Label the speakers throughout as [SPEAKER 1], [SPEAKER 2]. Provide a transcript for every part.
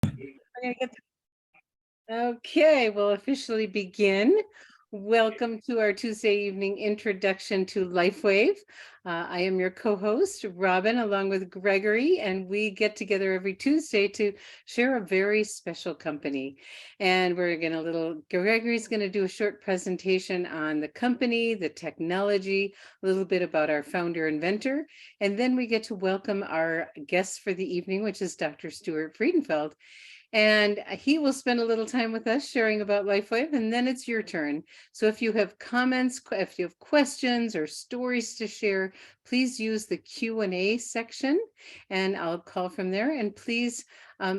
[SPEAKER 1] We're gonna get Okay, we'll officially begin. Welcome to our Tuesday evening introduction to LifeWave. I am your co-host, Robin, along with Gregory, and we get together every Tuesday to share a very special company. And Gregory's going to do a short presentation on the company, the technology, a little bit about our founder inventor, and then we get to welcome our guest for the evening, which is Dr. Stuart Freedenfeld. And he will spend a little time with us sharing about LifeWave, and then it's your turn. So if you have comments, if you have questions or stories to share, please use the Q&A section, and I'll call from there. And please,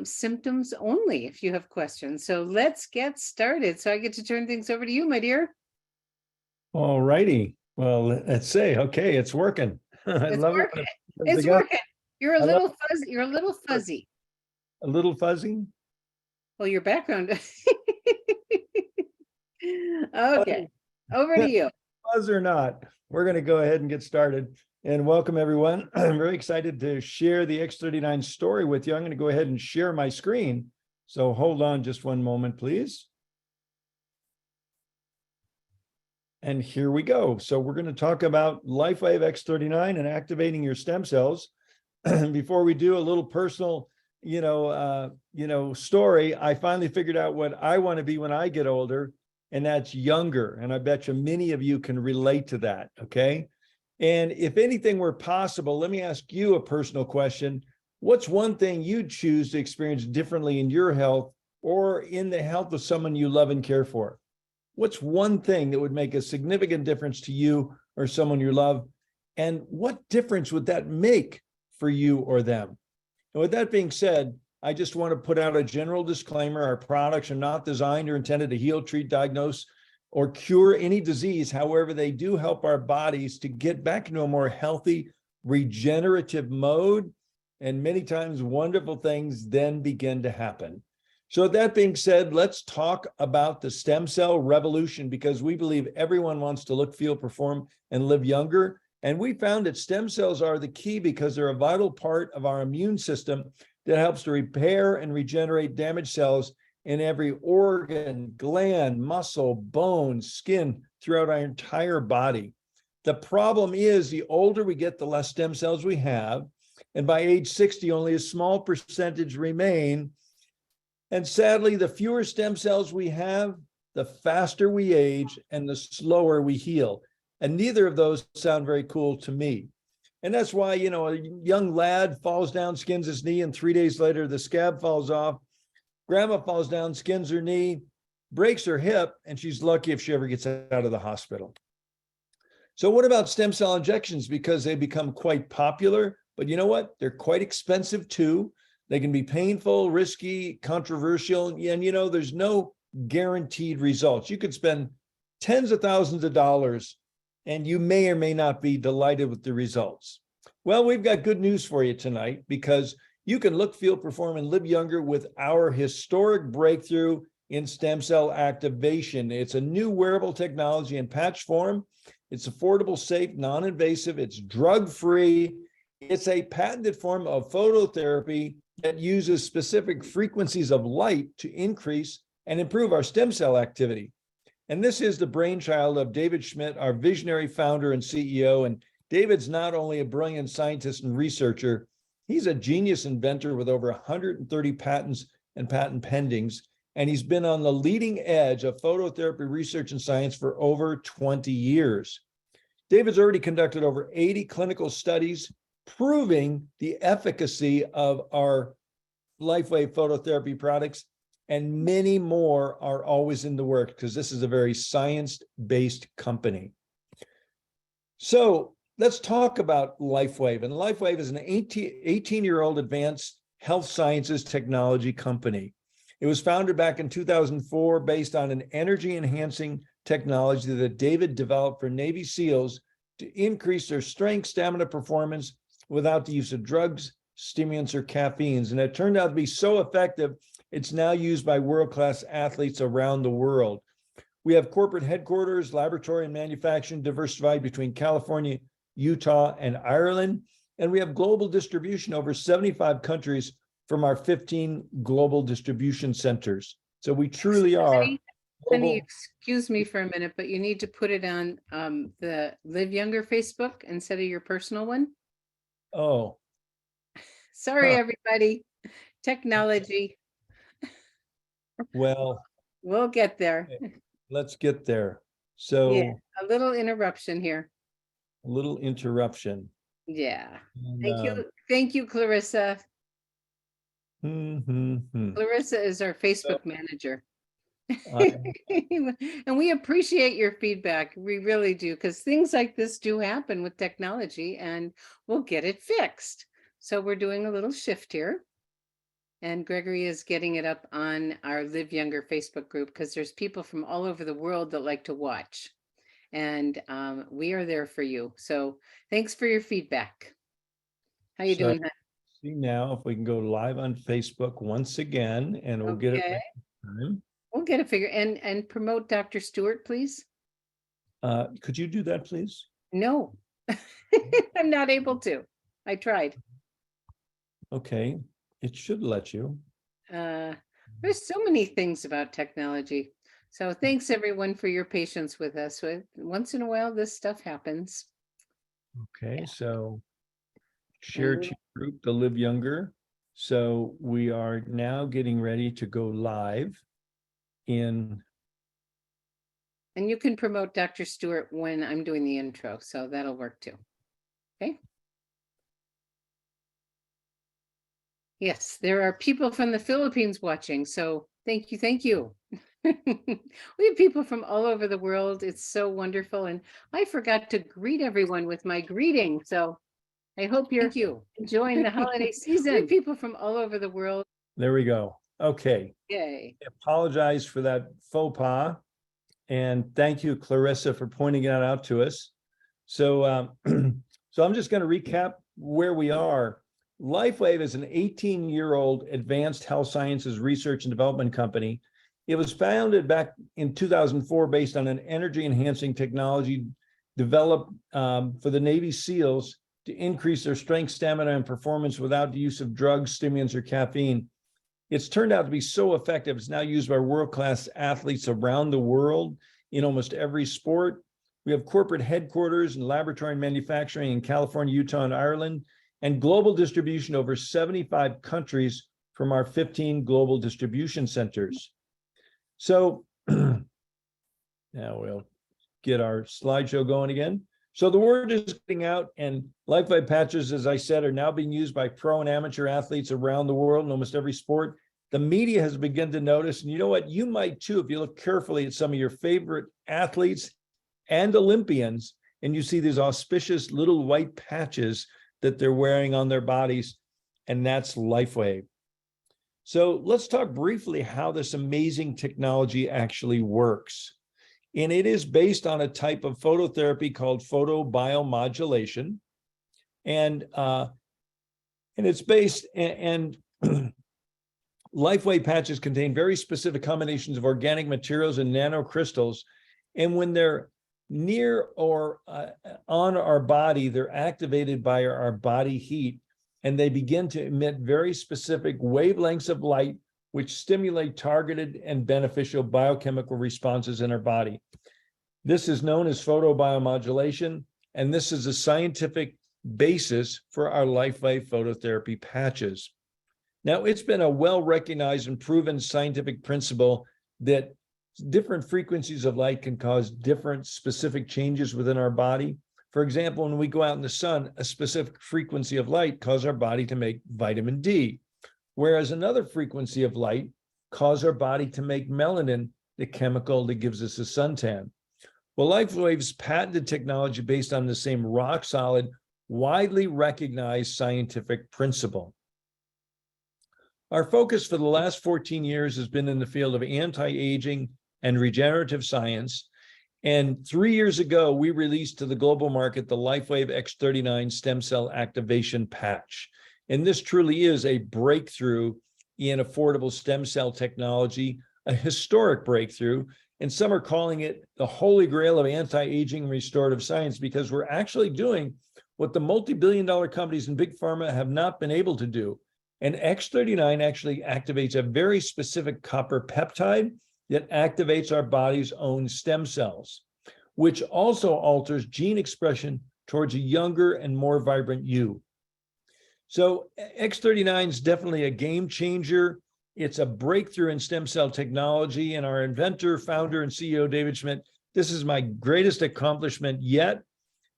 [SPEAKER 1] symptoms only if you have questions. So let's get started. So I get to turn things over to you, my dear.
[SPEAKER 2] All righty. Well, let's say, okay, it's working. I love
[SPEAKER 1] working.
[SPEAKER 2] it.
[SPEAKER 1] It's working. You're a little fuzzy. You're a little fuzzy.
[SPEAKER 2] A little fuzzy?
[SPEAKER 1] Well, your background. Okay, over to you.
[SPEAKER 2] Fuzz or not, we're going to go ahead and get started. And welcome, everyone. I'm very excited to share the X39 story with you. I'm going to go ahead and share my screen. So hold on just one moment, please. And here we go. So we're going to talk about LifeWave X39 and activating your stem cells. Before we do, a little personal story. I finally figured out what I want to be when I get older, and that's younger. And I bet you many of you can relate to that. Okay. And if anything were possible, let me ask you a personal question. What's one thing you'd choose to experience differently in your health or in the health of someone you love and care for? What's one thing that would make a significant difference to you or someone you love? And what difference would that make for you or them? And with that being said, I just want to put out a general disclaimer. Our products are not designed or intended to heal, treat, diagnose, or cure any disease. However, they do help our bodies to get back into a more healthy, regenerative mode. And many times wonderful things then begin to happen. So with that being said, let's talk about the stem cell revolution, because we believe everyone wants to look, feel, perform, and live younger. And we found that stem cells are the key because they're a vital part of our immune system that helps to repair and regenerate damaged cells in every organ, gland, muscle, bone, skin, throughout our entire body. The problem is the older we get, the less stem cells we have. And by age 60, only a small percentage remain. And sadly, the fewer stem cells we have, the faster we age and the slower we heal. And neither of those sound very cool to me. And that's why, a young lad falls down, skins his knee, and 3 days later, the scab falls off. Grandma falls down, skins her knee, breaks her hip, and she's lucky if she ever gets out of the hospital. So what about stem cell injections? Because they become quite popular, but you know what? They're quite expensive too. They can be painful, risky, controversial, and there's no guaranteed results. You could spend tens of thousands of dollars and you may or may not be delighted with the results. Well, we've got good news for you tonight, because you can look, feel, perform, and live younger with our historic breakthrough in stem cell activation. It's a new wearable technology in patch form. It's affordable, safe, non-invasive. It's drug-free. It's a patented form of phototherapy that uses specific frequencies of light to increase and improve our stem cell activity. And this is the brainchild of David Schmidt, our visionary founder and CEO. And David's not only a brilliant scientist and researcher, he's a genius inventor with over 130 patents and patent pendings. And he's been on the leading edge of phototherapy research and science for over 20 years. David's already conducted over 80 clinical studies proving the efficacy of our LifeWave phototherapy products. And many more are always in the works, because this is a very science-based company. So let's talk about LifeWave. And LifeWave is an 18-year-old advanced health sciences technology company. It was founded back in 2004 based on an energy-enhancing technology that David developed for Navy SEALs to increase their strength, stamina, performance without the use of drugs, stimulants, or caffeines. And it turned out to be so effective, it's now used by world-class athletes around the world. We have corporate headquarters, laboratory, and manufacturing diversified between California, Utah, and Ireland. And we have global distribution over 75 countries from our 15 global distribution centers. So we truly are
[SPEAKER 1] Honey,
[SPEAKER 2] global.
[SPEAKER 1] excuse me for a minute, but you need to put it on the Live Younger Facebook instead of your personal one.
[SPEAKER 2] Oh,
[SPEAKER 1] Sorry,
[SPEAKER 2] huh.
[SPEAKER 1] everybody. Technology.
[SPEAKER 2] Well,
[SPEAKER 1] We'll get there.
[SPEAKER 2] let's get there.
[SPEAKER 1] Yeah,
[SPEAKER 2] So
[SPEAKER 1] a little interruption here.
[SPEAKER 2] a little interruption.
[SPEAKER 1] Yeah.
[SPEAKER 2] And,
[SPEAKER 1] Thank you. Thank you, Clarissa.
[SPEAKER 2] hmm.
[SPEAKER 1] Clarissa is our Facebook manager.
[SPEAKER 2] Uh,
[SPEAKER 1] And we appreciate your feedback. We really do, because things like this do happen with technology and we'll get it fixed. So we're doing a little shift here. And Gregory is getting it up on our Live Younger Facebook group because there's people from all over the world that like to watch. And we are there for you. So thanks for your feedback. How you doing, hon?
[SPEAKER 2] See now if we can go live on Facebook once again, and we'll get it
[SPEAKER 1] Okay.
[SPEAKER 2] right this time.
[SPEAKER 1] We'll get a figure and promote Dr. Stuart, please.
[SPEAKER 2] Could you do that, please?
[SPEAKER 1] No, I'm not able to. I tried.
[SPEAKER 2] Okay, it should let you.
[SPEAKER 1] There's so many things about technology. So thanks everyone for your patience with us. Once in a while, this stuff happens.
[SPEAKER 2] Okay, so share to group to Live Younger. So we are now getting ready to go live in.
[SPEAKER 1] And you can promote Dr. Stewart when I'm doing the intro, so that'll work too. Okay. Yes, there are people from the Philippines watching, so thank you, thank you. We have people from all over the world. It's so wonderful, and I forgot to greet everyone with my greeting, so I hope you're enjoying the holiday season. We have people from all over the world.
[SPEAKER 2] There we go. Okay.
[SPEAKER 1] Yay.
[SPEAKER 2] I apologize for that faux pas. And thank you, Clarissa, for pointing that out to us. So, so I'm just going to recap where we are. LifeWave is an 18-year-old advanced health sciences research and development company. It was founded back in 2004 based on an energy-enhancing technology developed for the Navy SEALs to increase their strength, stamina, and performance without the use of drugs, stimulants, or caffeine. It's turned out to be so effective. It's now used by world-class athletes around the world in almost every sport. We have corporate headquarters and laboratory manufacturing in California, Utah, and Ireland, and global distribution over 75 countries from our 15 global distribution centers. So now we'll get our slideshow going again. So the word is getting out, and LifeWave patches, as I said, are now being used by pro and amateur athletes around the world in almost every sport. The media has begun to notice, and you know what? You might too, if you look carefully at some of your favorite athletes and Olympians, and you see these auspicious little white patches that they're wearing on their bodies, and that's LifeWave. So let's talk briefly how this amazing technology actually works. And it is based on a type of phototherapy called photobiomodulation. And it's based, and LifeWave patches contain very specific combinations of organic materials and nanocrystals. And when they're near or on our body, they're activated by our body heat, and they begin to emit very specific wavelengths of light, which stimulate targeted and beneficial biochemical responses in our body. This is known as photobiomodulation, and this is a scientific basis for our LifeWave phototherapy patches. Now, it's been a well-recognized and proven scientific principle that different frequencies of light can cause different specific changes within our body. For example, when we go out in the sun, a specific frequency of light causes our body to make vitamin D, whereas another frequency of light causes our body to make melanin, the chemical that gives us a suntan. Well, LifeWave's patented technology based on the same rock-solid, widely recognized scientific principle. Our focus for the last 14 years has been in the field of anti-aging and regenerative science. And 3 years ago, we released to the global market the LifeWave X39 stem cell activation patch. And this truly is a breakthrough in affordable stem cell technology, a historic breakthrough. And some are calling it the holy grail of anti-aging and restorative science, because we're actually doing what the multi-billion-dollar companies in big pharma have not been able to do. And X39 actually activates a very specific copper peptide that activates our body's own stem cells, which also alters gene expression towards a younger and more vibrant you. So X39 is definitely a game changer. It's a breakthrough in stem cell technology. And our inventor, founder, and CEO, David Schmidt, this is my greatest accomplishment yet,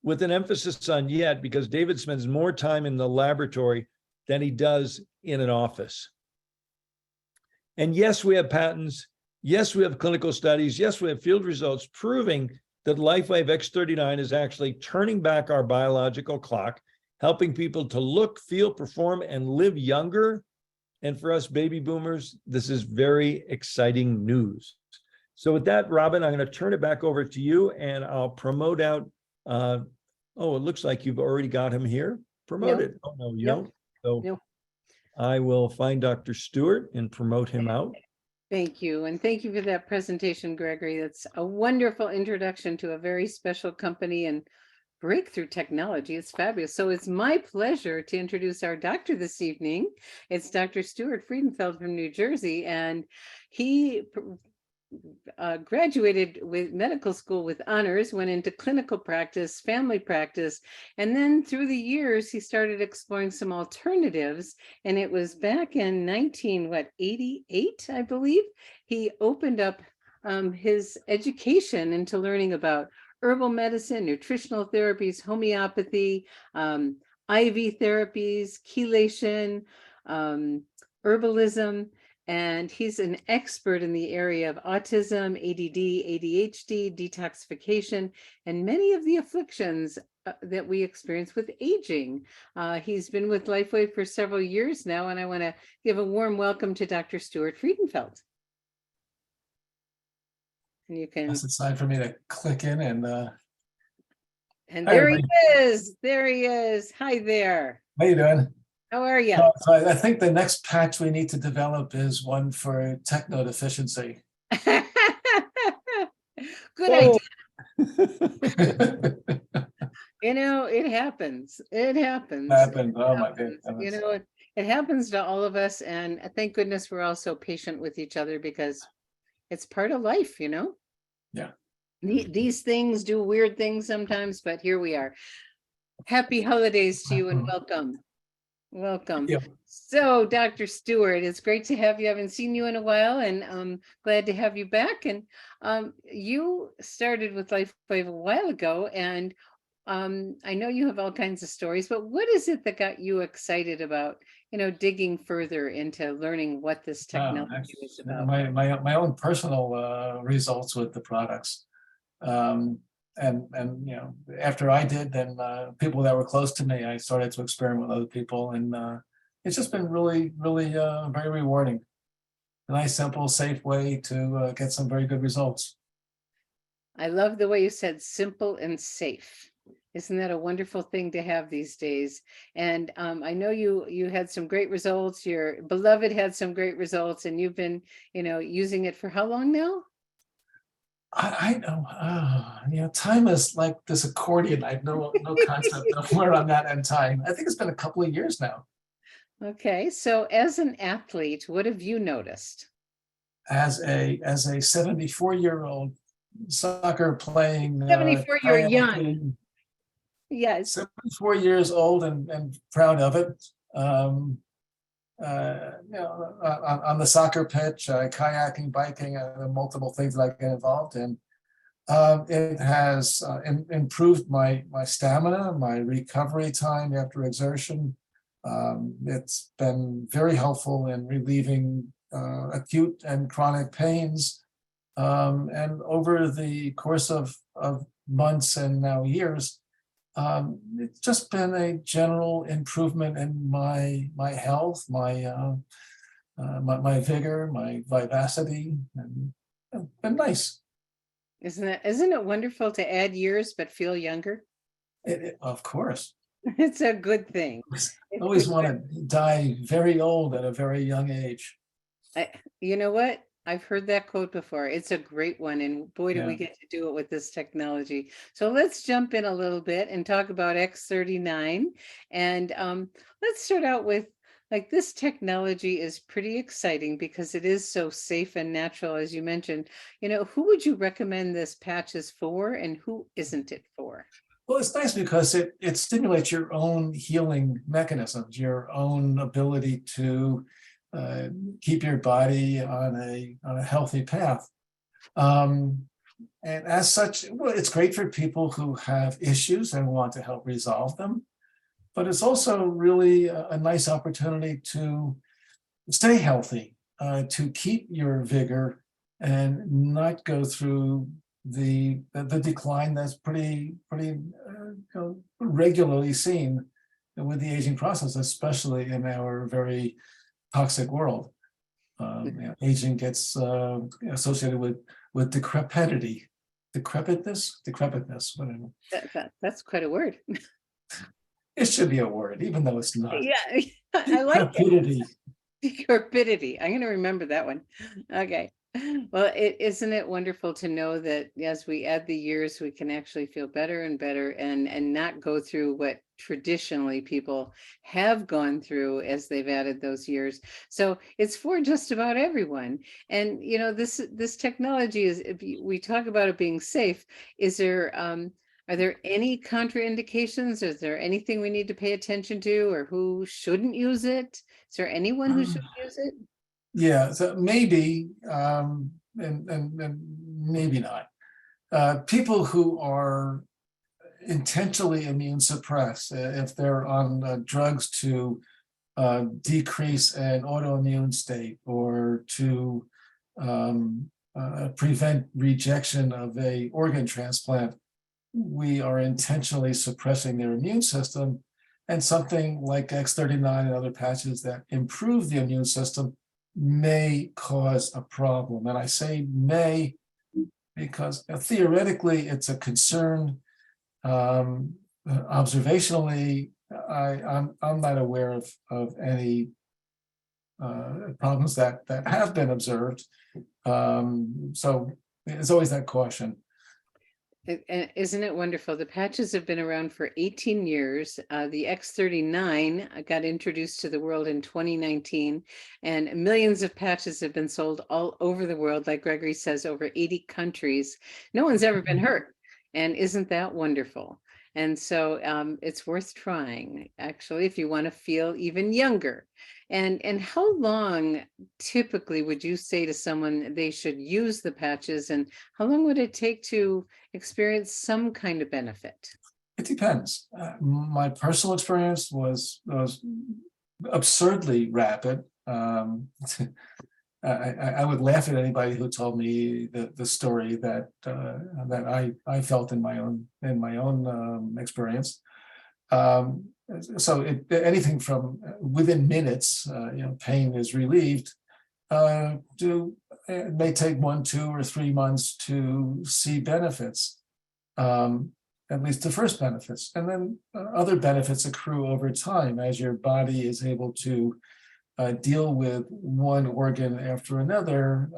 [SPEAKER 2] with an emphasis on yet, because David spends more time in the laboratory than he does in an office. And yes, we have patents. Yes, we have clinical studies. Yes, we have field results proving that LifeWave X39 is actually turning back our biological clock, helping people to look, feel, perform, and live younger. And for us baby boomers, this is very exciting news. So with that, Robin, I'm going to turn it back over to you, and I'll promote out. Oh, it looks like you've already got him here promoted. No. Oh, no, you don't. So no. I will find Dr. Stuart and promote him out.
[SPEAKER 1] Thank you. And thank you for that presentation, Gregory. That's a wonderful introduction to a very special company and breakthrough technology. It's fabulous. So it's my pleasure to introduce our doctor this evening. It's Dr. Stuart Freedenfeld from New Jersey, and he graduated with medical school with honors, went into clinical practice, family practice, and then through the years he started exploring some alternatives. And it was back in 1988, I believe, he opened up his education into learning about herbal medicine, nutritional therapies, homeopathy, IV therapies, chelation, herbalism. And he's an expert in the area of autism, ADD, ADHD, detoxification, and many of the afflictions that we experience with aging. He's been with LifeWave for several years now, and I want to give a warm welcome to Dr. Stuart Freedenfeld. And you can.
[SPEAKER 3] It's time for me to click in and
[SPEAKER 1] there he is. There he is. Hi there.
[SPEAKER 3] How you doing?
[SPEAKER 1] How are you?
[SPEAKER 3] So I think the next patch we need to develop is one for techno deficiency.
[SPEAKER 1] Good idea. You know, it happens. It happens.
[SPEAKER 3] Oh my goodness.
[SPEAKER 1] You know, it happens to all of us. And thank goodness we're all so patient with each other, because it's part of life, you know?
[SPEAKER 3] Yeah.
[SPEAKER 1] These things do weird things sometimes, but here we are. Happy holidays to you and welcome. Welcome.
[SPEAKER 3] Yeah.
[SPEAKER 1] So, Dr. Stuart, it's great to have you. I haven't seen you in a while, and I'm glad to have you back. And you started with LifeWave a while ago, and I know you have all kinds of stories, but what is it that got you excited about, you know, digging further into learning what this technology is about?
[SPEAKER 3] My own personal results with the products. And you know, after I did, then people that were close to me, I started to experiment with other people, and it's just been really very rewarding. A nice, simple, safe way to get some very good results.
[SPEAKER 1] I love the way you said simple and safe. Isn't that a wonderful thing to have these days? And I know you had some great results. Your beloved had some great results, and you've been, you know, using it for how long now?
[SPEAKER 3] I know, you know, time is like this accordion. I have no concept of where I'm at in time. I think it's been a couple of years now.
[SPEAKER 1] Okay, so as an athlete, what have you noticed?
[SPEAKER 3] As a 74-year-old soccer playing,
[SPEAKER 1] 74, you're young. Yes.
[SPEAKER 3] 74 years old and proud of it. You know, on the soccer pitch, kayaking, biking, multiple things that I get involved in. It has improved my stamina, my recovery time after exertion. It's been very helpful in relieving acute and chronic pains. And over the course of months and now years, it's just been a general improvement in my health, my vigor, my vivacity, and it's been nice.
[SPEAKER 1] Isn't it wonderful to add years but feel younger?
[SPEAKER 3] Of course.
[SPEAKER 1] It's a good thing.
[SPEAKER 3] I always want to die very old at a very young age.
[SPEAKER 1] You know what? I've heard that quote before. It's a great one. And boy, do we get to do it with this technology. So let's jump in a little bit and talk about X39. And let's start out with like this technology is pretty exciting because it is so safe and natural, as you mentioned. Who would you recommend this patch is for and who isn't it for?
[SPEAKER 3] Well, it's nice because it stimulates your own healing mechanisms, your own ability to uh, keep your body on a healthy path. And as such, well, it's great for people who have issues and want to help resolve them. But it's also really a nice opportunity to stay healthy, to keep your vigor and not go through the decline that's pretty regularly seen with the aging process, especially in our very toxic world. Aging gets associated with decrepitness, whatever.
[SPEAKER 1] That's quite a word.
[SPEAKER 3] It should be a word, even though it's not.
[SPEAKER 1] Yeah, I like it.
[SPEAKER 3] Decrepidity.
[SPEAKER 1] Decrepidity. I'm going to remember that one. Okay. Well, isn't it wonderful to know that as we add the years, we can actually feel better and better and not go through what traditionally people have gone through as they've added those years. So it's for just about everyone. And this technology is, if we talk about it being safe, are there any contraindications? Is there anything we need to pay attention to, or who shouldn't use it? Is there anyone who should use it?
[SPEAKER 3] Yeah, so maybe, and maybe not. People who are intentionally immune suppressed, if they're on drugs to decrease an autoimmune state or to prevent rejection of a organ transplant, we are intentionally suppressing their immune system. And something like X39 and other patches that improve the immune system may cause a problem. And I say may because theoretically it's a concern. Observationally, I'm not aware of any problems that have been observed. So it's always that caution.
[SPEAKER 1] And isn't it wonderful? The patches have been around for 18 years. The X39 got introduced to the world in 2019, and millions of patches have been sold all over the world. Like Gregory says, over 80 countries. No one's ever been hurt. And isn't that wonderful? And so it's worth trying, actually, if you want to feel even younger. And how long typically would you say to someone they should use the patches, and how long would it take to experience some kind of benefit?
[SPEAKER 3] It depends. My personal experience was absurdly rapid. I would laugh at anybody who told me the story that I felt in my own experience. So anything from within minutes, pain is relieved. It may take 1, 2, or 3 months to see benefits. At least the first benefits, and then other benefits accrue over time as your body is able to deal with one organ after another,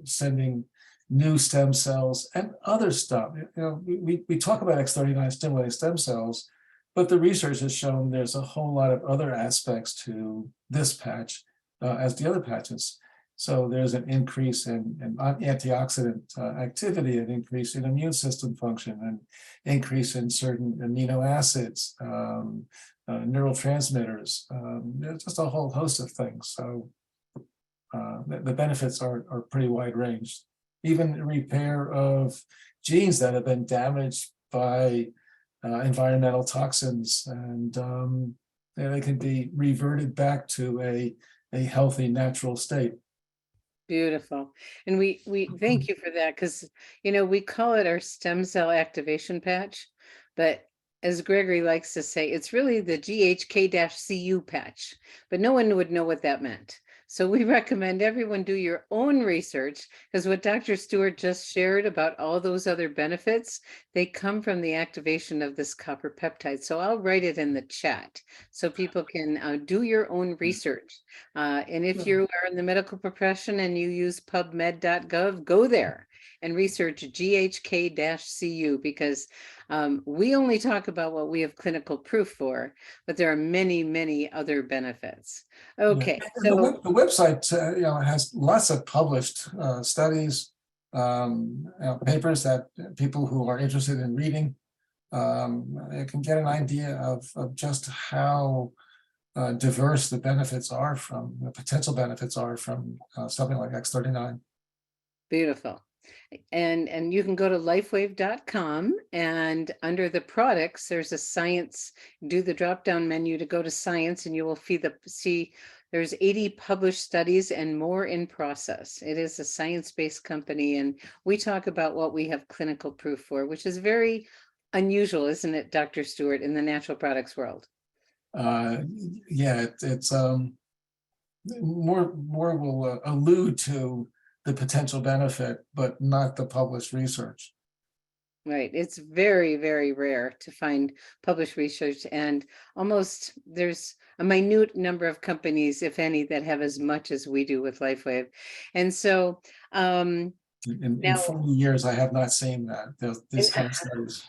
[SPEAKER 3] sending new stem cells and other stuff. We talk about X39 stimulating stem cells, but the research has shown there's a whole lot of other aspects to this patch as the other patches. So there's an increase in antioxidant activity, an increase in immune system function, an increase in certain amino acids, neurotransmitters, just a whole host of things. So the benefits are pretty wide ranged. Even repair of genes that have been damaged by environmental toxins, and they can be reverted back to a healthy, natural state.
[SPEAKER 1] Beautiful. And we thank you for that, because we call it our stem cell activation patch, but as Gregory likes to say, it's really the GHK-CU patch, but no one would know what that meant. So we recommend everyone do your own research, because what Dr. Stuart just shared about all those other benefits, they come from the activation of this copper peptide. So I'll write it in the chat so people can do your own research. And if you are in the medical profession and you use pubmed.gov, go there and research GHK-CU, because we only talk about what we have clinical proof for, but there are many, many other benefits. Okay,
[SPEAKER 3] the website has lots of published studies, papers that people who are interested in reading can get an idea of just how diverse the benefits are from the potential benefits are from something like X39.
[SPEAKER 1] Beautiful. And you can go to lifewave.com, and under the products, there's a science, do the drop down menu to go to science, and you will see there's 80 published studies and more in process. It is a science-based company, and we talk about what we have clinical proof for, which is very unusual, isn't it, Dr. Stewart, in the natural products world?
[SPEAKER 3] Yeah, it's more will allude to the potential benefit, but not the published research.
[SPEAKER 1] Right. It's very, very rare to find published research, and almost there's a minute number of companies, if any, that have as much as we do with LifeWave. And so
[SPEAKER 3] In
[SPEAKER 1] now
[SPEAKER 3] 40 years, I have not seen this kind of studies.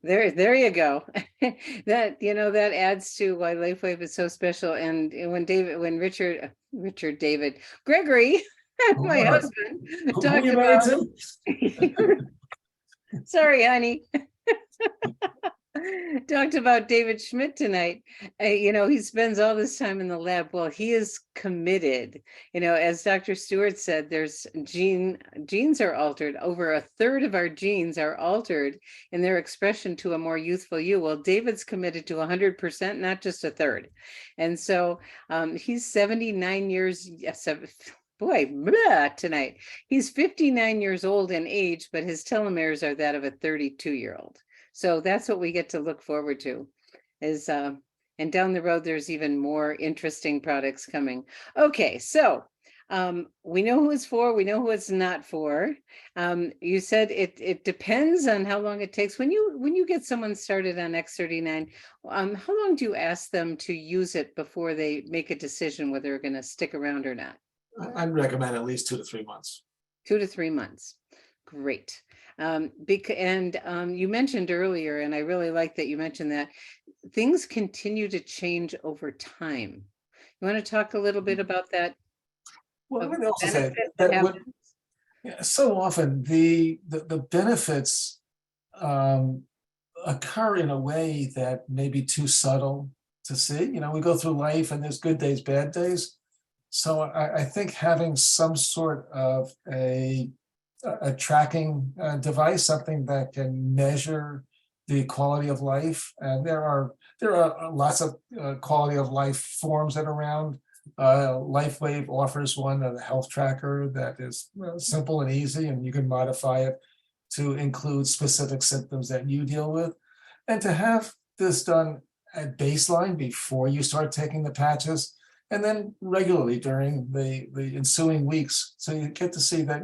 [SPEAKER 1] there you go. That, that adds to why LifeWave is so special. And when Richard David Gregory, my husband,
[SPEAKER 3] Who
[SPEAKER 1] talked
[SPEAKER 3] you married
[SPEAKER 1] about
[SPEAKER 3] to?
[SPEAKER 1] sorry, honey. Talked about David Schmidt tonight. He spends all this time in the lab. Well, he is committed. As Dr. Stewart said, there's genes are altered. Over a third of our genes are altered in their expression to a more youthful you. Well, David's committed to 100%, not just a third. And so he's 79 years. Boy, blah, tonight. He's 59 years old in age, but his telomeres are that of a 32-year-old. So that's what we get to look forward to, and down the road, there's even more interesting products coming. Okay, so we know who it's for, we know who it's not for. You said it depends on how long it takes. When you get someone started on X39, how long do you ask them to use it before they make a decision whether they're going to stick around or not?
[SPEAKER 3] I'd recommend at least 2 to 3 months.
[SPEAKER 1] 2 to 3 months. Great. You mentioned earlier, and I really like that you mentioned that things continue to change over time. You want to talk a little bit about that?
[SPEAKER 3] Well, let me also say that so often the benefits occur in a way that may be too subtle to see. We go through life and there's good days, bad days. So I think having some sort of a tracking device, something that can measure the quality of life, and there are lots of quality of life forms that are around. LifeWave offers one, a health tracker that is simple and easy, and you can modify it to include specific symptoms that you deal with. And to have this done at baseline before you start taking the patches, and then regularly during the ensuing weeks, so you get to see that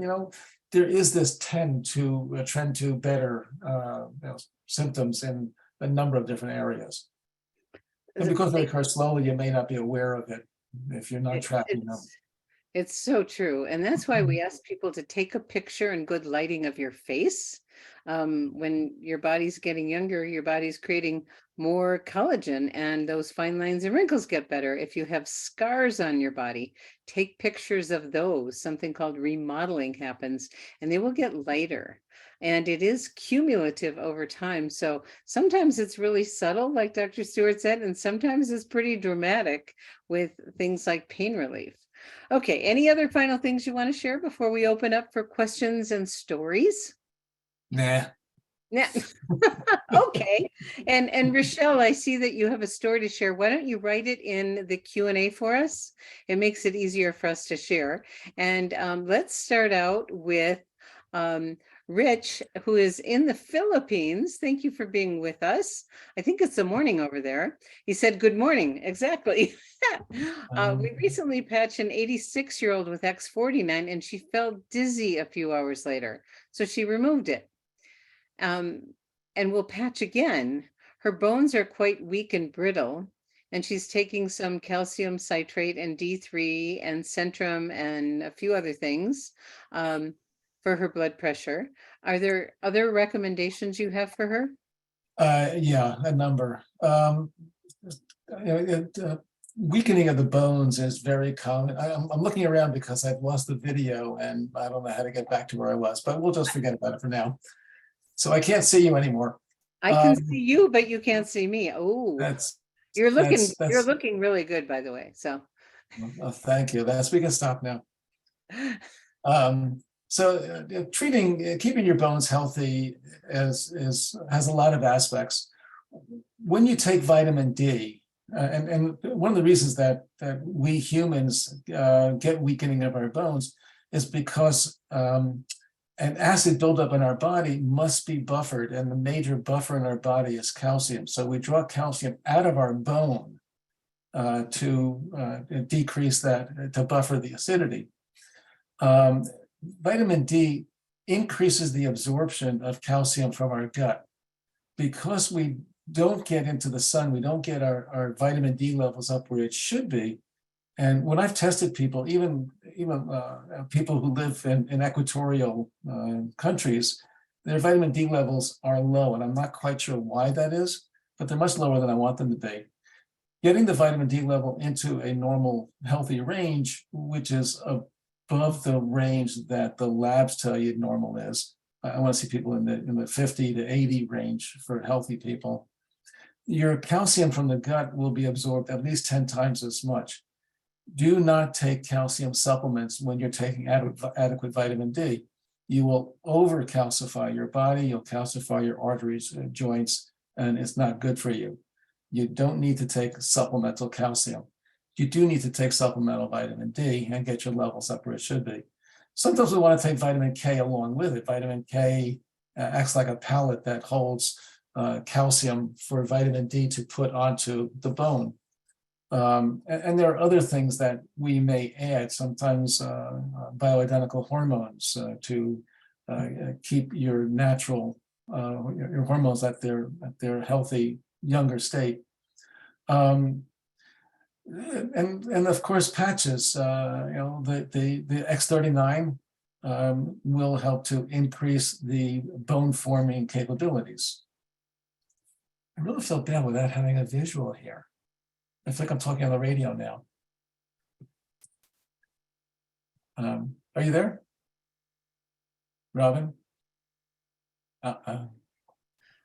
[SPEAKER 3] there is this trend to better symptoms in a number of different areas. And because they occur slowly, you may not be aware of it if you're not tracking them.
[SPEAKER 1] It's so true. And that's why we ask people to take a picture in good lighting of your face. When your body's getting younger, your body's creating more collagen, and those fine lines and wrinkles get better. If you have scars on your body, take pictures of those. Something called remodeling happens, and they will get lighter. And it is cumulative over time. So sometimes it's really subtle, like Dr. Stewart said, and sometimes it's pretty dramatic with things like pain relief. Okay, any other final things you want to share before we open up for questions and stories?
[SPEAKER 3] Nah.
[SPEAKER 1] Yeah. Okay. And Rochelle, I see that you have a story to share. Why don't you write it in the Q&A for us? It makes it easier for us to share. And let's start out with Rich, who is in the Philippines. Thank you for being with us. I think it's the morning over there. He said, good morning. Exactly. We recently patched an 86-year-old with X49, and she felt dizzy a few hours later. So she removed it. And we'll patch again. Her bones are quite weak and brittle, and she's taking some calcium citrate and D3 and Centrum and a few other things. for her blood pressure. Are there other recommendations you have for her?
[SPEAKER 3] Yeah, a number. Weakening of the bones is very common. I'm looking around because I've lost the video and I don't know how to get back to where I was, but we'll just forget about it for now. So I can't see you anymore.
[SPEAKER 1] I can see you, but you can't see me. Oh,
[SPEAKER 3] That's
[SPEAKER 1] you're looking
[SPEAKER 3] that's
[SPEAKER 1] really good, by the way. So
[SPEAKER 3] thank you. We can stop now. Keeping your bones healthy has a lot of aspects. When you take vitamin D, and one of the reasons that we humans get weakening of our bones is because an acid buildup in our body must be buffered, and the major buffer in our body is calcium. So we draw calcium out of our bone to decrease that, to buffer the acidity. Vitamin D increases the absorption of calcium from our gut. Because we don't get into the sun, we don't get our vitamin D levels up where it should be. And when I've tested people, even people who live in equatorial countries, their vitamin D levels are low, and I'm not quite sure why that is, but they're much lower than I want them to be. Getting the vitamin D level into a normal, healthy range, which is above the range that the labs tell you normal is. I want to see people in the 50 to 80 range for healthy people. Your calcium from the gut will be absorbed at least 10 times as much. Do not take calcium supplements when you're taking adequate vitamin D. You will over-calcify your body, you'll calcify your arteries, joints, and it's not good for you. You don't need to take supplemental calcium. You do need to take supplemental vitamin D and get your levels up where it should be. Sometimes we want to take vitamin K along with it. Vitamin K acts like a pallet that holds calcium for vitamin D to put onto the bone. And there are other things that we may add, sometimes bioidentical hormones to keep your natural your hormones at their healthy younger state. And of course patches, the X39 will help to increase the bone forming capabilities. I really feel bad without having a visual here. I feel like I'm talking on the radio now. Are you there, Robin?
[SPEAKER 1] I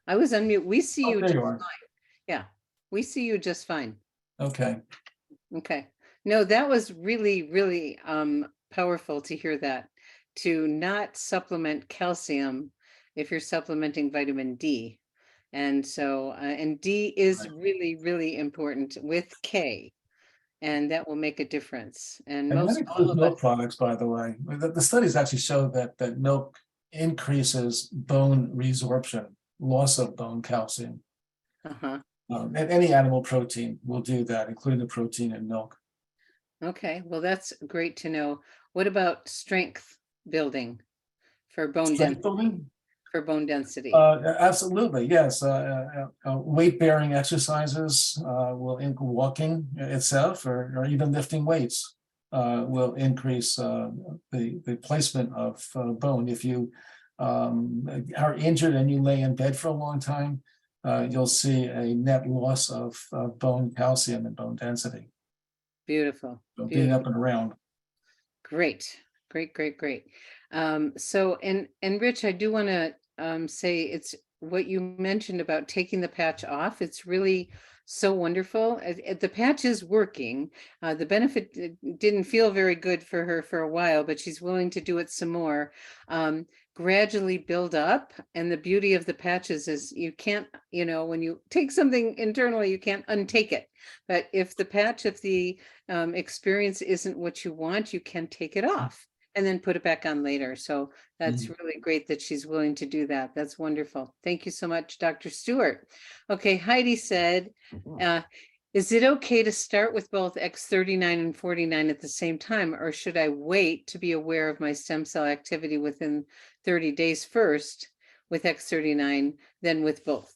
[SPEAKER 1] was on mute. We see you
[SPEAKER 3] there
[SPEAKER 1] just
[SPEAKER 3] you are.
[SPEAKER 1] fine. Yeah, we see you just fine.
[SPEAKER 3] Okay.
[SPEAKER 1] Okay. No, that was really, really powerful to hear that. To not supplement calcium if you're supplementing vitamin D. And so, and D is
[SPEAKER 3] Right.
[SPEAKER 1] really, really important with K, and that will make a difference. And
[SPEAKER 3] And that
[SPEAKER 1] most all
[SPEAKER 3] includes
[SPEAKER 1] of
[SPEAKER 3] milk
[SPEAKER 1] us,
[SPEAKER 3] products, by the way. The studies actually show that milk increases bone resorption, loss of bone calcium.
[SPEAKER 1] uh-huh.
[SPEAKER 3] And any animal protein will do that, including the protein in milk.
[SPEAKER 1] Okay, well, that's great to know. What about strength building for bone
[SPEAKER 3] Strength
[SPEAKER 1] density?
[SPEAKER 3] building?
[SPEAKER 1] For bone density.
[SPEAKER 3] Absolutely, yes. Weight-bearing exercises walking itself, or even lifting weights, will increase the placement of bone. If you are injured and you lay in bed for a long time, you'll see a net loss of bone calcium and bone density.
[SPEAKER 1] Beautiful.
[SPEAKER 3] So being
[SPEAKER 1] Beautiful.
[SPEAKER 3] up and around.
[SPEAKER 1] Great, great, great, great. So, and Rich, I do want to say it's what you mentioned about taking the patch off. It's really so wonderful. The patch is working. The benefit didn't feel very good for her for a while, but she's willing to do it some more. Gradually build up. And the beauty of the patches is you can't, when you take something internally, you can't untake it. But if the experience isn't what you want, you can take it off and then put it back on later. So that's really great that she's willing to do that. That's wonderful. Thank you so much, Dr. Stewart. Okay, Heidi said, is it okay to start with both X39 and 49 at the same time, or should I wait to be aware of my stem cell activity within 30 days first with X39, then with both?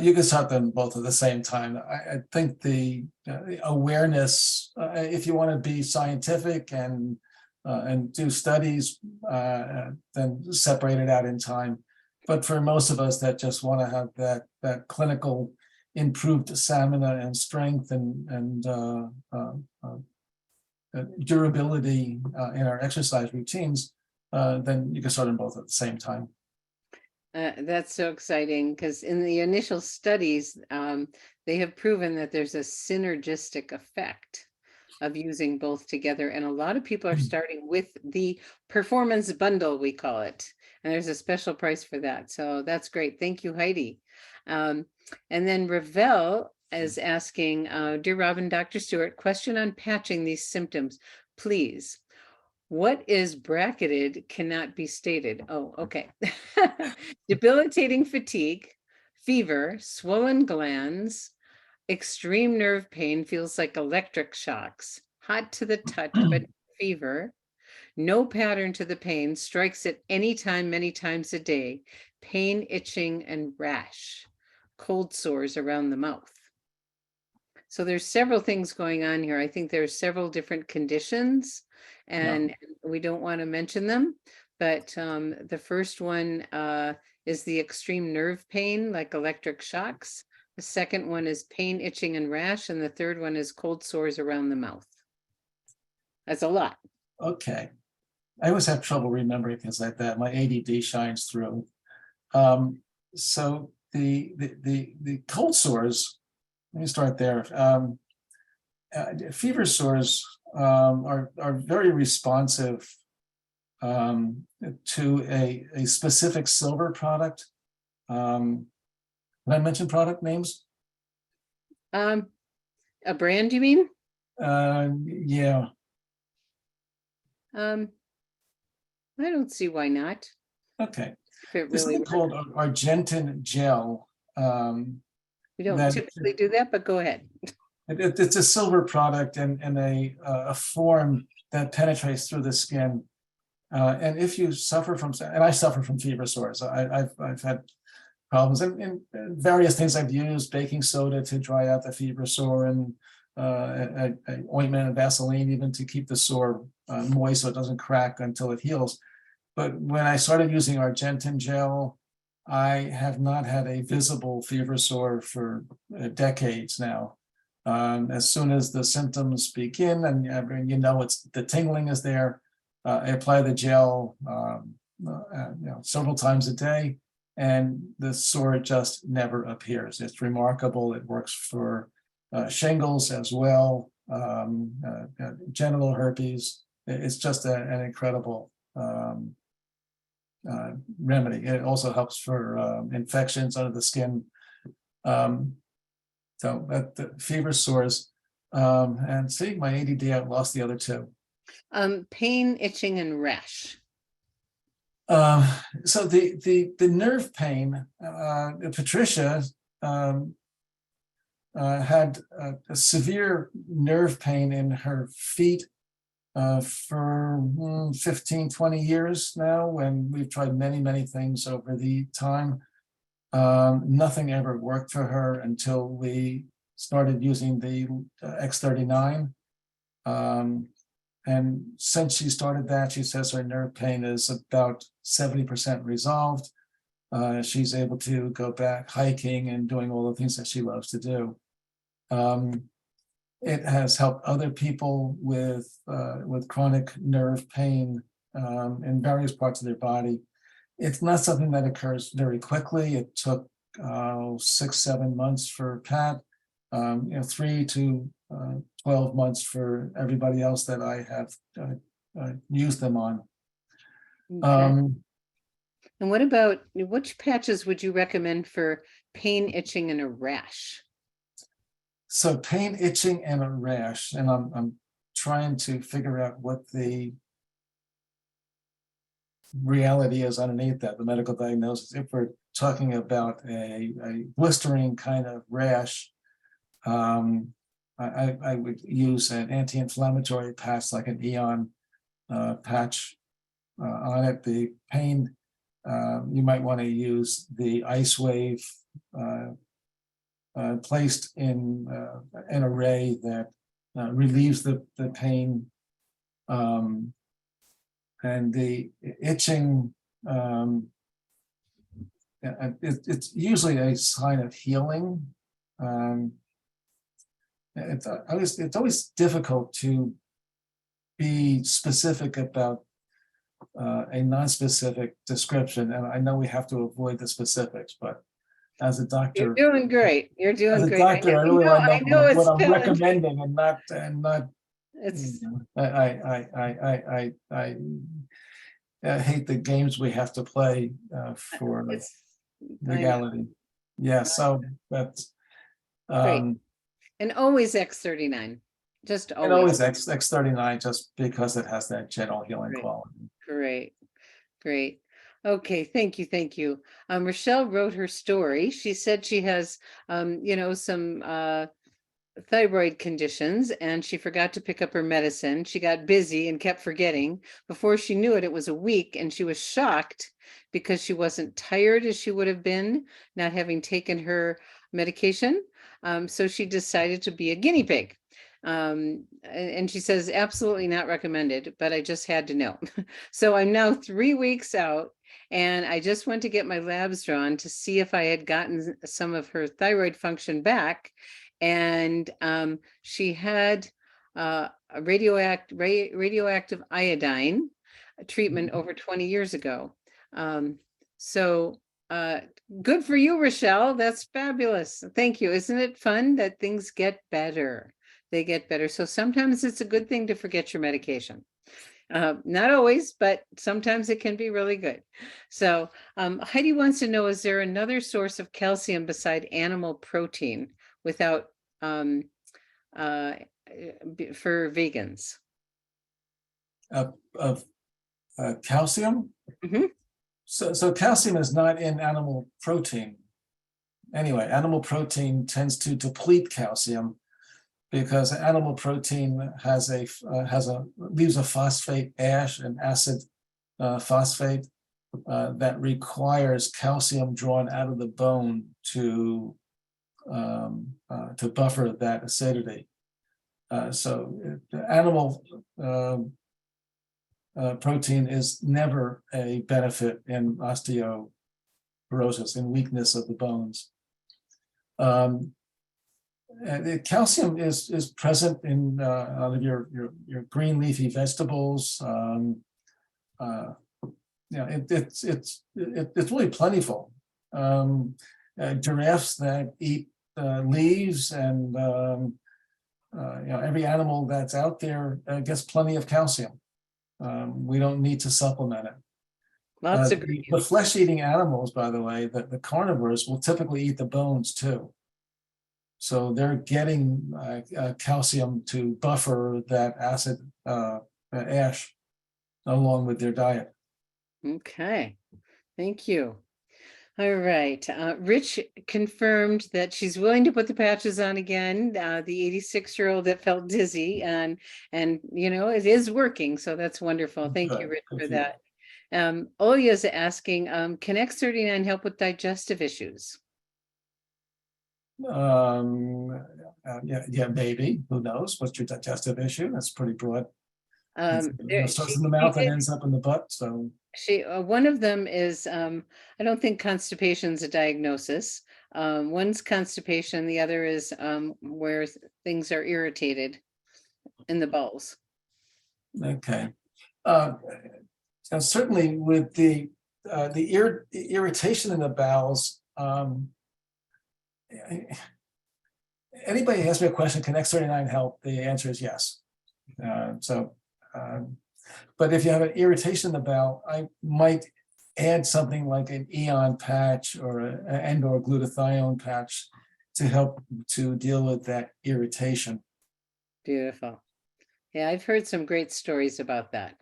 [SPEAKER 3] You can start them both at the same time. I think the awareness, if you want to be scientific and and do studies, then separate it out in time. But for most of us that just want to have that clinical improved stamina and strength and durability in our exercise routines, then you can start them both at the same time.
[SPEAKER 1] That's so exciting because in the initial studies, they have proven that there's a synergistic effect of using both together. And a lot of people are starting with the performance bundle, we call it. And there's a special price for that. So that's great. Thank you, Heidi. And then Ravel is asking, dear Robin, Dr. Stewart, question on patching these symptoms, please. What is bracketed cannot be stated. Oh, okay. Debilitating fatigue, fever, swollen glands, extreme nerve pain, feels like electric shocks, hot to the touch, but fever, no pattern to the pain, strikes at any time, many times a day, pain, itching, and rash, cold sores around the mouth. So there's several things going on here. I think there's several different conditions, and we don't want to mention them, but the first one is the extreme nerve pain, like electric shocks. The second one is pain, itching, and rash, and the third one is cold sores around the mouth. That's a lot.
[SPEAKER 3] Okay. I always have trouble remembering things like that. My ADD shines through. So the cold sores, let me start there. Fever sores are very responsive to a specific silver product. Can I mention product names?
[SPEAKER 1] A brand, you mean?
[SPEAKER 3] Yeah.
[SPEAKER 1] I don't see why not.
[SPEAKER 3] Okay.
[SPEAKER 1] If it
[SPEAKER 3] There's
[SPEAKER 1] really
[SPEAKER 3] something called Argentin gel.
[SPEAKER 1] we don't
[SPEAKER 3] that-
[SPEAKER 1] typically do that, but go ahead.
[SPEAKER 3] It's a silver product and a form that penetrates through the skin. And if you suffer from, and I suffer from fever sores, I've had problems and various things I've used, baking soda to dry out the fever sore, and ointment and Vaseline even to keep the sore moist so it doesn't crack until it heals. But when I started using Argentin gel, I have not had a visible fever sore for decades now. As soon as the symptoms begin, and you know it's the tingling is there, I apply the gel several times a day, and the sore just never appears. It's remarkable. It works for shingles as well, genital herpes. It's just an incredible remedy. It also helps for infections under the skin. So that the fever sores, and see my ADD, I lost the other two.
[SPEAKER 1] Pain, itching, and rash.
[SPEAKER 3] So the nerve pain, Patricia had a severe nerve pain in her feet for 15, 20 years now, and we've tried many things over the time. Nothing ever worked for her until we started using the X39. And since she started that, she says her nerve pain is about 70% resolved. She's able to go back hiking and doing all the things that she loves to do. It has helped other people with chronic nerve pain in various parts of their body. It's not something that occurs very quickly. It took 6-7 months for Pat, 3 to 12 months for everybody else that I have used them on.
[SPEAKER 1] Okay. And what about, which patches would you recommend for pain, itching, and a rash?
[SPEAKER 3] So pain, itching, and a rash, and I'm trying to figure out what the reality is underneath that, the medical diagnosis. If we're talking about a blistering kind of rash, I would use an anti-inflammatory patch like an Eon patch on it. The pain, you might want to use the Ice Wave placed in an array that relieves the pain And the itching, it's usually a sign of healing. It's always difficult to be specific about a non-specific description, and I know we have to avoid the specifics, but as a
[SPEAKER 1] You're
[SPEAKER 3] doctor,
[SPEAKER 1] doing great. You're doing
[SPEAKER 3] as a
[SPEAKER 1] great.
[SPEAKER 3] doctor, I really want to
[SPEAKER 1] I know
[SPEAKER 3] know
[SPEAKER 1] it's
[SPEAKER 3] what I'm
[SPEAKER 1] challenging.
[SPEAKER 3] recommending and not,
[SPEAKER 1] It's
[SPEAKER 3] I hate the games we have to play for
[SPEAKER 1] it's I know.
[SPEAKER 3] legality. Yeah, so that's,
[SPEAKER 1] Great.
[SPEAKER 3] um,
[SPEAKER 1] And always X39. Just
[SPEAKER 3] and
[SPEAKER 1] always.
[SPEAKER 3] always X39, just because it has that general healing
[SPEAKER 1] Great.
[SPEAKER 3] quality.
[SPEAKER 1] Great. Great. Okay, thank you, thank you. Rochelle wrote her story. She said she has, some thyroid conditions, and she forgot to pick up her medicine. She got busy and kept forgetting. Before she knew it, it was a week, and she was shocked because she wasn't tired as she would have been, not having taken her medication. So she decided to be a guinea pig. And she says, absolutely not recommended, but I just had to know. So I'm now 3 weeks out, and I just went to get my labs drawn to see if I had gotten some of her thyroid function back. And she had a radioactive iodine treatment over 20 years ago. So good for you, Rochelle. That's fabulous. Thank you. Isn't it fun that things get better? They get better. So sometimes it's a good thing to forget your medication. Not always, but sometimes it can be really good. So Heidi wants to know, is there another source of calcium beside animal protein without for vegans?
[SPEAKER 3] Of calcium?
[SPEAKER 1] Mhm.
[SPEAKER 3] So calcium is not in animal protein. Anyway, animal protein tends to deplete calcium because animal protein leaves a phosphate ash, an acid phosphate that requires calcium drawn out of the bone to buffer that acidity. So animal protein is never a benefit in osteoporosis, in weakness of the bones. And calcium is present in your green leafy vegetables. It's really plentiful. Giraffes that eat leaves, and every animal that's out there gets plenty of calcium. We don't need to supplement it.
[SPEAKER 1] Lots of
[SPEAKER 3] The flesh-eating animals, by the way, the carnivores will typically eat the bones too. So they're getting calcium to buffer that acid ash along with their diet.
[SPEAKER 1] Okay, thank you. All right, Rich confirmed that she's willing to put the patches on again, the 86-year-old that felt dizzy, and it is working, so that's wonderful. Thank you, Rich, for that. Olya's asking, can X39 help with digestive issues?
[SPEAKER 3] Yeah, maybe. Who knows? What's your digestive issue? That's pretty broad. Starts in the mouth and ends up in the butt. So
[SPEAKER 1] one of them is, I don't think constipation's a diagnosis. One's constipation, the other is where things are irritated in the bowels.
[SPEAKER 3] Okay. And certainly with the irritation in the bowels, anybody ask me a question, can X39 help? The answer is yes. But if you have an irritation in the bowel, I might add something like an Eon patch or an glutathione patch to help to deal with that irritation.
[SPEAKER 1] Beautiful. Yeah, I've heard some great stories about that,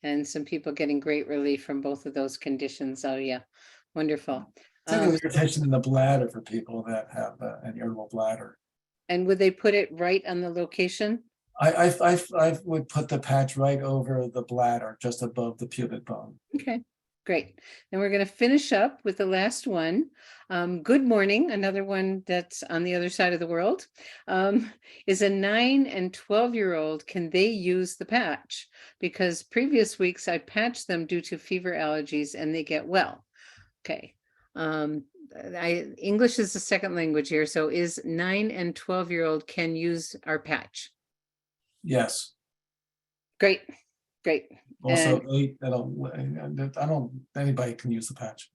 [SPEAKER 1] and some people getting great relief from both of those conditions. Oh yeah, wonderful.
[SPEAKER 3] Irritation in the bladder for people that have an irritable bladder.
[SPEAKER 1] And would they put it right on the location?
[SPEAKER 3] I would put the patch right over the bladder, just above the pubic bone.
[SPEAKER 1] Okay, Great. And we're going to finish up with the last one. Good morning. Another one that's on the other side of the world. Is a 9 and 12-year-old, can they use the patch? Because previous weeks I patched them due to fever allergies and they get well. Okay. English is the second language here. So is 9 and 12-year-old can use our patch?
[SPEAKER 3] Yes.
[SPEAKER 1] Great. Great.
[SPEAKER 3] Also,
[SPEAKER 1] And
[SPEAKER 3] I don't, anybody can use the patch.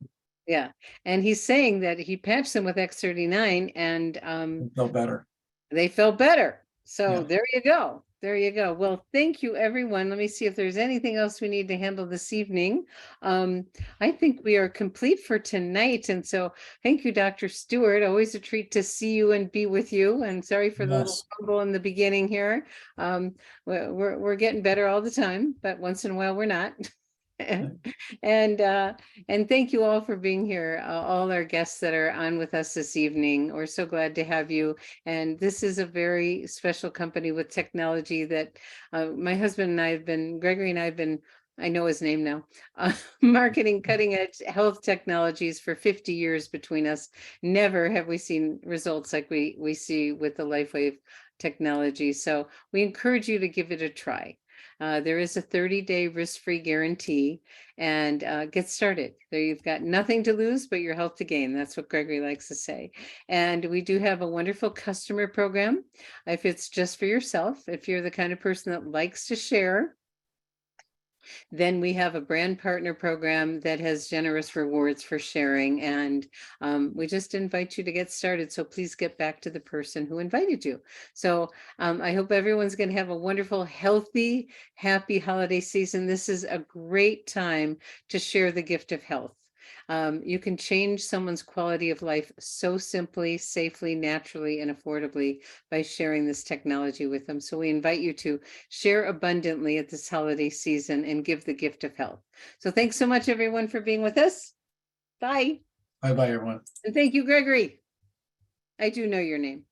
[SPEAKER 1] yeah, and he's saying that he patched them with X39 and
[SPEAKER 3] Feel better.
[SPEAKER 1] they felt better. So
[SPEAKER 3] Yeah.
[SPEAKER 1] there you go. There you go. Well, thank you, everyone. Let me see if there's anything else we need to handle this evening. I think we are complete for tonight. And so thank you, Dr. Stewart. Always a treat to see you and be with you. And sorry for the little
[SPEAKER 3] Yes.
[SPEAKER 1] fumble in the beginning here. We're getting better all the time, but once in a while we're not. And thank you all for being here, all our guests that are on with us this evening. We're so glad to have you. And this is a very special company with technology that my husband and I have been, Gregory and I have been, I know his name now, marketing cutting edge health technologies for 50 years between us. Never have we seen results like we see with the LifeWave technology. So we encourage you to give it a try. There is a 30-day risk-free guarantee, and get started. There you've got nothing to lose but your health to gain. That's what Gregory likes to say. And we do have a wonderful customer program. If it's just for yourself, if you're the kind of person that likes to share, then we have a brand partner program that has generous rewards for sharing. And we just invite you to get started. So please get back to the person who invited you. So I hope everyone's going to have a wonderful, healthy, happy holiday season. This is a great time to share the gift of health. You can change someone's quality of life so simply, safely, naturally, and affordably by sharing this technology with them. So we invite you to share abundantly at this holiday season and give the gift of health. So thanks so much, everyone, for being with us. Bye.
[SPEAKER 3] Bye-bye, everyone.
[SPEAKER 1] And thank you, Gregory. I do know your name.